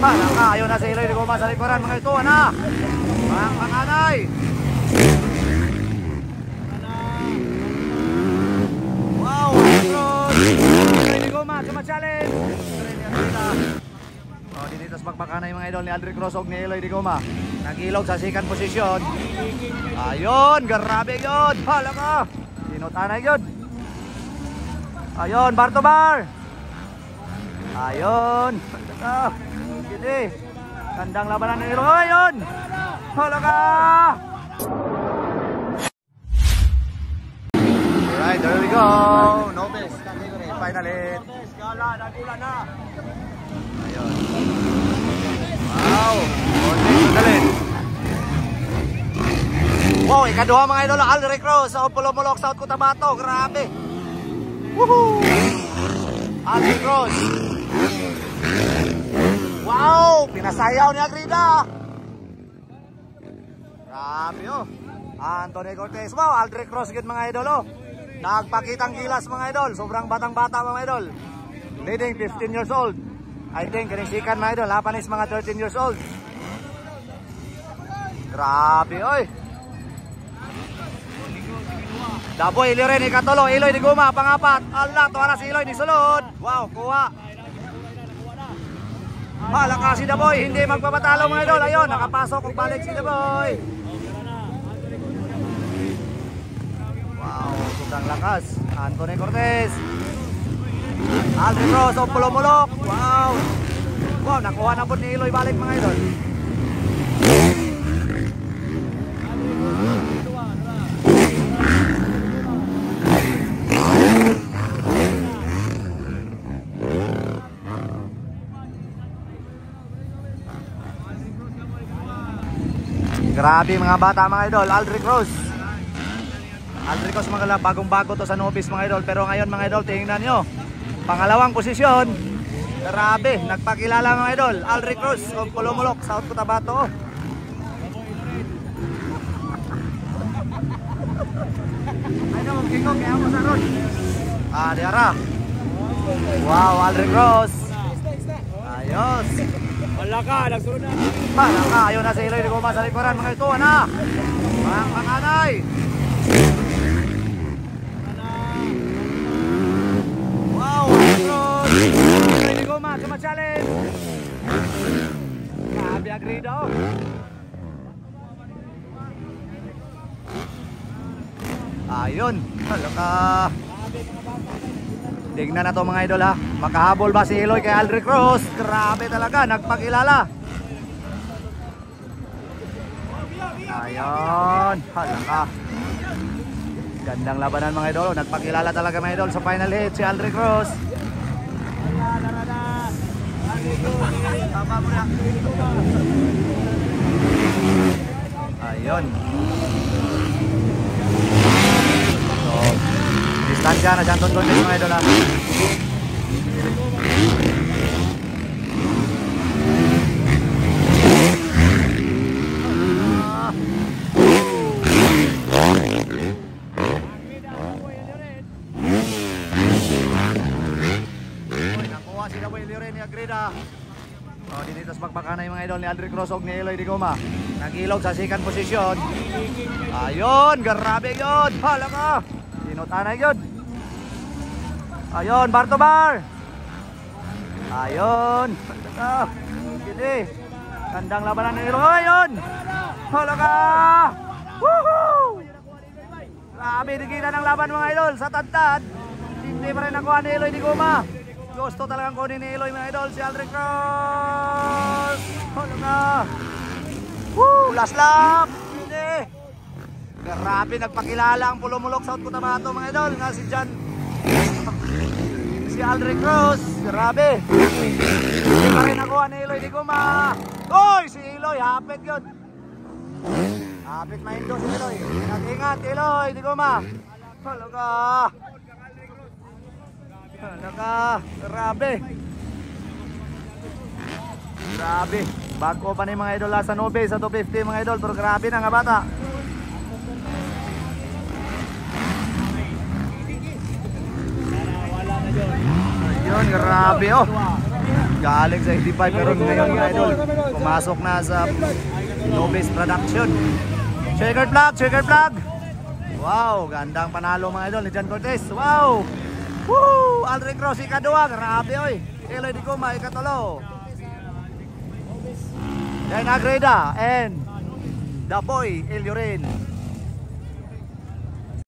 Palaka, ayun na si Iloy de Goma sa likuran mga ito, na panganay. Wow, Iloy de Goma, challenge. Dinitas magpakanay mga idol ni Aldric Ross og ni Iloy de Goma. Nagilog sa second position. Ayun, grabe yun. Palaka, tinutanay yun. Ayun, bar to bar. Ayun. Gini. Kandang labanan ni Iloy. Ayun. Palaka. Alright, there we go. Novice category, final hit. Gala, nagulan na. Ayun. Wow. Konting sundalin. Wow, ikaduha mga idol, Aldric Ross sa Pulomolok, South Cotabato. Grabe. Woohoo! Aldric Ross. Wow, pinasayaw ni Agrida. Grabe oh. Anthony Cortez. Wow, Aldric Ross gid mga idol oh. Nagpakitang gilas mga idol. Sobrang batang-bata mga idol. Leading 15 years old. I think kanisikan mga idol. Lapanis mga 13 years old. Grabe oy. Daboy Iliren ikatulo, Iloy de Goma pangapat. Allah, tuwa na si Iloy ni sulod. Wow, kuha. Palaka si Daboy, hindi magpapatalo mga idol. Ayun, nakapasok kung balik si Daboy. Wow, sobrang lakas. Anthony Cortez. Aldric Ross, Pulomolok. Wow. Wow, nakuha na po ni Iloy balik mga idol. Grabe mga bata mga idol, Aldric Ross. Aldric Ross mga bagong-bago to sa novice mga idol. Pero ngayon mga idol, tingnan nyo. Pangalawang posisyon. Grabe, nagpakilala mga idol. Aldric Ross of Pulomolok, South Cotabato. Ano, magkikong kaya mo sa road. Diara. Wow, Aldric Ross. Ayos. Palaka, nagsunod na. Palaka, ayun na si Iloy de Goma sa likuran mga ito, na panganay. Wow, Iloy de Goma, challenge. Grabe Agrida oh. Ayun, palaka. Tignan na to mga idol ha. Makahabol ba si Iloy kay Aldric Ross? Grabe talaga, nagpakilala. Ayun, halaka. Gandang labanan mga idol. Nagpakilala talaga mga idol sa final hit si Aldric Ross. Ayun. Distansya na dyan tonton mga idol ha. Nakuha si Daboy Iliren ni Agrida. Dinitas magpakanay mga idol ni Aldric Ross og ni Iloy de Goma. Nagilog sa second position. Ayun, grabe yun. Palaka. Tinutanay yun. Ayun, bar to bar. Ayun. Gini. Kandang labanan ni Iloy. Ayun. Halaka. Woohoo! Grabe, digita ng laban mga idol. Sa tantad. Hindi pa rin nakuha ni Iloy de Goma. Gusto talagang kunin ni Iloy mga idol si Aldric Ross. Halaka. Woo! Last lap. Gini. Grabe, nagpakilala ang Pulomolok, South Cotabato mga idol. Nga si John. Si Aldric Ross. Grabe. Hindi pa rin nakuha ni Iloy de Goma. Uy! Si Iloy, hapit yun. Hapit maindo si Iloy. Ingat-ingat Iloy de Goma. Halaka. Halaka. Grabe. Grabe. Bago pa ni mga idol sa Nobe sa 250 mga idol. Pero grabe na nga bata. Ayun, grabe oh. Galing sa 85 pero ngayon mga idol, pumasok na sa Nobles Production. Checkered flag. Wow, gandang panalo mga idol ni John Cortez. Wow! Woo! Aldrin Cross ikaduwa, grabe oy. Eloy Di Cuma ikatulo. Then Agreda and the boy Eliorin.